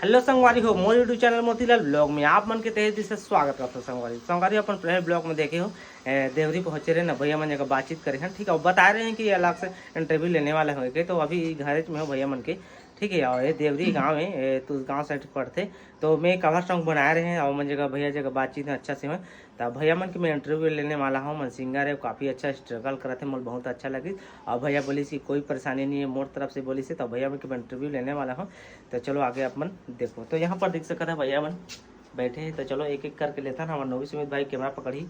Hello संगवारी हो मोर YouTube channel Motilal blog में आप मन के तहे दिल से स्वागत करते हो। संगवारी अपन पहले ब्लॉग में देखे हो देवरी पहुंचे रहे ना भैया मन जगह बातचीत करे हैं। ठीक है, बता रहे हैं कि अलग से इंटरव्यू लेने वाले होंगे, तो अभी घर में हो भैया मन के। ठीक है, और ये देवरी गाँव है, तो गाँव साइड पढ़ते तो मैं कवर सॉन्ग बना रहे हैं और मन जगह भैया जगह बातचीत अच्छा से हो। तो भैया मन के मैं इंटरव्यू लेने वाला हूँ। मन सिंगर है, काफ़ी अच्छा स्ट्रगल करे थे, मुझे बहुत अच्छा लगी। और भैया बोली सी कोई परेशानी नहीं है मोर तरफ से बोली से, तो भैया मन के मैं इंटरव्यू लेने वाला हूँ। तो चलो आगे अपन देखो। तो यहाँ पर देख सकता है भैया मन बैठे हैं, तो चलो एक एक करके लेता ना। हमारे नवी सुमित भाई कैमरा पकड़ी।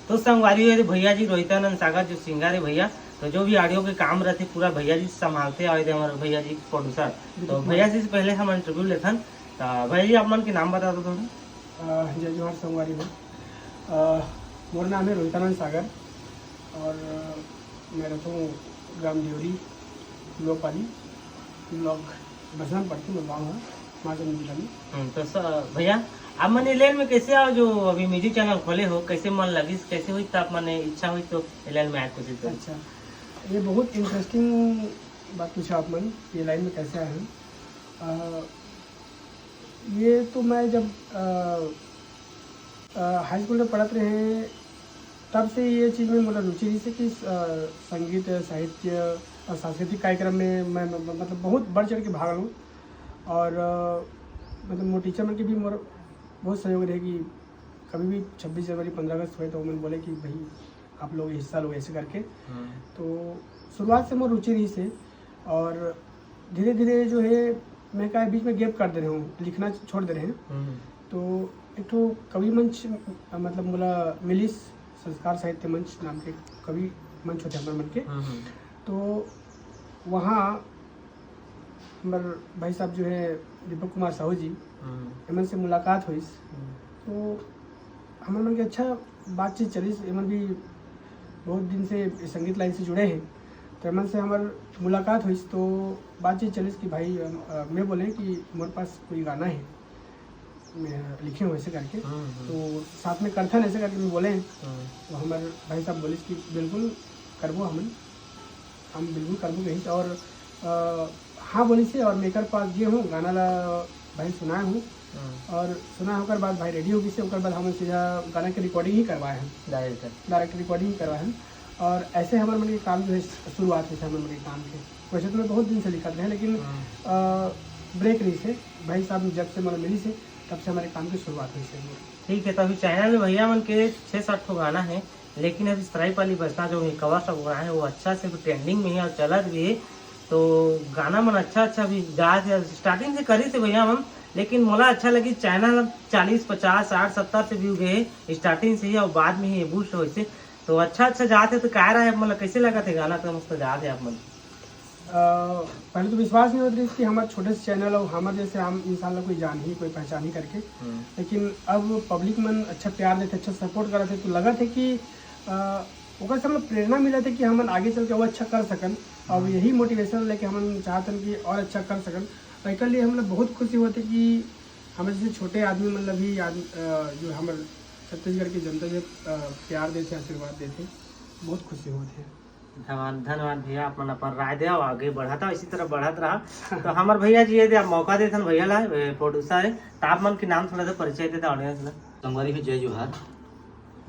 तो संगवारी है भैया जी रोहितानंद सागर जो सिंगर है भैया, तो जो भी ऑडियो के काम रहते पूरा भैया जी संभालते आए थे हमारे भैया जी प्रोड्यूसर। तो भैया जी से पहले हम इंटरव्यू लेते हैं। तो भैया जी आप मन के नाम बता दो थोड़ा। जय जोहार संगवारी में। मेरा नाम है रोहितानंद सागर और मैं रहता हूँ ग्राम देवरी लोपाली ब्लॉक बसंत पड़ती मैं गाँव है माचंद जिला में। तो भैया आप मन लेन में कैसे आओ, जो अभी म्यूजिक चैनल खोले हो, कैसे मन लगी, कैसे हुई, तो आप मन इच्छा हुई तो लाइन में आए कोशिश करो। अच्छा, ये बहुत इंटरेस्टिंग बात पूछा आप मन, ये लाइन में कैसे आए हैं। ये तो मैं जब हाई स्कूल में पढ़ते रहे तब से ये चीज़ में मतलब रुचि रही से कि संगीत साहित्य और सांस्कृतिक कार्यक्रम में मैं मतलब बहुत बढ़ चढ़ के भाग लूँ। और मतलब मोर टीचर मन के भी मोर बहुत सहयोग रहे कि कभी भी 26 जनवरी 15 अगस्त हुए तो उन्होंने बोले कि भाई आप लोग हिस्सा लो ऐसे करके। तो शुरुआत से मोर रुचि रही से और धीरे धीरे जो है मैं क्या बीच में गैप कर दे रहे हूँ, लिखना छोड़ दे रहे हैं। तो एक तो कवि मंच मतलब बोला मिलिस संस्कार साहित्य मंच नाम के कवि मंच होते हमारे मन के। तो वहाँ हमारे भाई साहब जो है दीपक कुमार साहू जी एमन से मुलाकात हुई। तो हमारे मन के अच्छा बातचीत चली। एमन भी बहुत दिन से संगीत लाइन से जुड़े हैं, तो एमन से हमारी मुलाकात हुई। तो बातचीत चली कि भाई मैं बोले कि मेरे पास कोई गाना है मैं लिखे हूँ ऐसे करके, तो साथ में करथन ऐसे करके मैं बोले। तो हमारे भाई साहब बोले कि बिल्कुल करबो हम बिल्कुल करबो कहीं। और हाँ बोली से और मेकर पास गए हूँ गाना ला भाई सुनाए हूँ। और सुना होकर बाद भाई रेडी होगी से ओकर बाद हम सीधा गाना के रिकॉर्डिंग ही करवाए हैं, डायरेक्ट रिकॉर्डिंग ही करवाए हैं। और ऐसे हमारे मन के काम जो है शुरुआत हुई थी हमारे मन के काम के। वैसे तो मैं बहुत दिन से लिखा था लेकिन ब्रेक नहीं से भाई साहब जब से मतलब मिली से तब से हमारे काम की शुरुआत हुई से। ठीक है, तो अभी चैनल में भैया मन के 6-7 गाना है, लेकिन अभी सराइप वाली बसना जो कवर सब गाना है वो अच्छा से ट्रेंडिंग में है और चलत भी है। तो गाना मन अच्छा भी गा स्टार्टिंग से करी से भैया मन, लेकिन मोला अच्छा लगी चैनल 40, 50, 60, 70 से व्यू गए स्टार्टिंग से ही और बाद में ही बूस्ट हो से। तो अच्छा जाते तो कह रहा है मतलब कैसे लगा थे गाना, तो मस्त जाते आप मन। पहले तो विश्वास नहीं होता कि हमारे छोटे से चैनल और हमारे जैसे हम इंसान लोग कोई जान ही कोई पहचान ही करके। लेकिन अब पब्लिक मन अच्छा प्यार देते, अच्छा सपोर्ट कर रहे थे, तो लगा था कि ओकर से मतलब प्रेरणा मिला था कि हम आगे चल के वो अच्छा कर सकन। और यही मोटिवेशन लेके हम चाहते हैं कि और अच्छा कर सकन। और एक लिए हम लोग बहुत खुशी होते कि हमें जैसे छोटे आदमी मतलब भी जो हमारे छत्तीसगढ़ की जनता जो प्यार देते आशीर्वाद देते, बहुत खुशी होती है। धन्यवाद भैया, अपन अपन राय दे आगे बढ़ाता इसी तरह बढ़त रहा। तो हमारे भैया जी ये मौका देते भैया ला प्रोड्यूसर है, तो आप मन के नाम थोड़ा सा परिचय देता ऑडियंस ला। संगवारी में जय जोहार।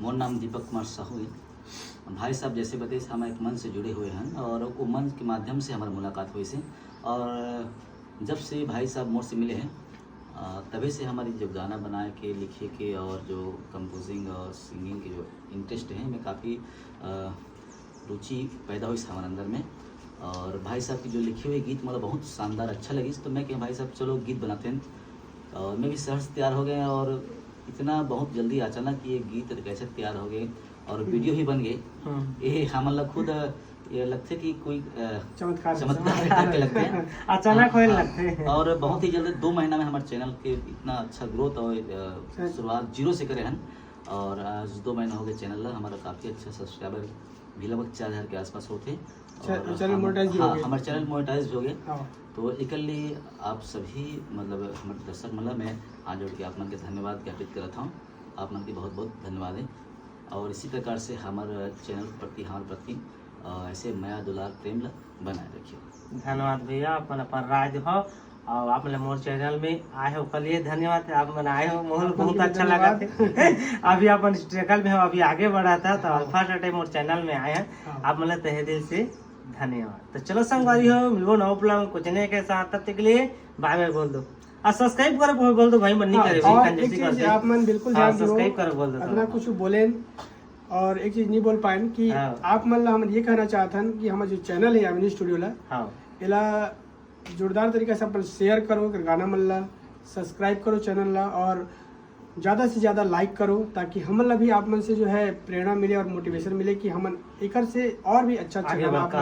मोर नाम दीपक कुमार साहू है। भाई साहब जैसे बताइए हम एक मंच से जुड़े हुए हैं और वो मंच के माध्यम से हमारी मुलाकात हुई से। और जब से भाई साहब मोर से मिले हैं तभी से हमारी जो गाना बनाए के लिखे के और जो कंपोजिंग और सिंगिंग के जो इंटरेस्ट है मैं काफ़ी रुचि पैदा हुई हमारे अंदर में। और भाई साहब की जो लिखे हुए गीत मतलब बहुत शानदार अच्छा लगी, तो मैं कहा भाई साहब चलो गीत बनाते हैं। और मैं भी सहज तैयार हो गए और इतना बहुत जल्दी अचानक ये गीत कैसे तैयार हो गए और वीडियो ही बन गए। ये हम लोग खुद ये लगते कि कोई चमत्कार करके लगते हैं अचानक होने लगते हैं। और बहुत ही जल्दी 2 महीना में हमारे चैनल के इतना अच्छा ग्रोथ और शुरुआत 0 से करे हैं। और आज 2 महीना हो गए चैनल हमारा काफ़ी अच्छा सब्सक्राइबर भी लगभग 4000 के आसपास होते। हमारे चैनल मोनेटाइज हो गए। तो एक लिए आप सभी मतलब हमारे दर्शक मतलब मैं हाथ जोड़ के आप मन के धन्यवाद ज्ञापित कर रहा हूँ। आप मन की बहुत बहुत धन्यवाद है। और इसी प्रकार से हमारे चैनल प्रति हमारे प्रति ऐसे माया दुलार प्रेम बनाए रखियो। धन्यवाद भैया, अपन अपन राय दो और आप मोर चैनल में आए हो, कल ये धन्यवाद आप मन आए हो, मोर बहुत अच्छा लगा थे। अभी अपन स्ट्रगल में हो, अभी आगे बढ़ा था तो फर्स्ट टाइम मोर चैनल में आए हैं, आप मतलब तहे दिल से धन्यवाद। तो चलो संगवारी हो, मिलो नौ प्लान कुछ नहीं के साथ, तब तक के लिए बाय बाय बोल दो और सब्सक्राइब करो बोल दो भाई, मन नहीं करे और एक चीज आप मन बिल्कुल ध्यान दो, सब्सक्राइब करो बोल दो अपना कुछ बोले और एक चीज नहीं बोल पाए कि आप मन ला हम ये कहना चाहतन कि हमारा जो चैनल है यामिनी स्टूडियो ला, एला जोरदार तरीका से अपन शेयर करो, गाना मन ला सब्सक्राइब करो चैनल ला, और ज़्यादा से ज़्यादा लाइक करो, ताकि हम ला भी आप मन से जो है प्रेरणा मिले और मोटिवेशन मिले कि हम एकर से और भी अच्छा गाना आप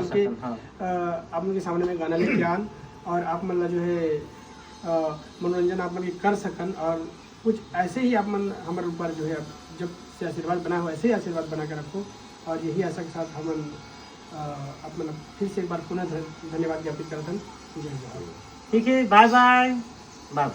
मन के सामने में गाना लेके आन, और आप मन ला जो है मनोरंजन आप मन के कर सकन, और कुछ ऐसे ही आप मन हमारे ऊपर जो है जब से आशीर्वाद बना हो ऐसे ही आशीर्वाद बना कर रखो, और यही आशा के साथ हम आप मतलब फिर से एक बार पुनः धन्यवाद ज्ञापित करते हैं। जय जवाहर। ठीक है, बाय बाय बाय।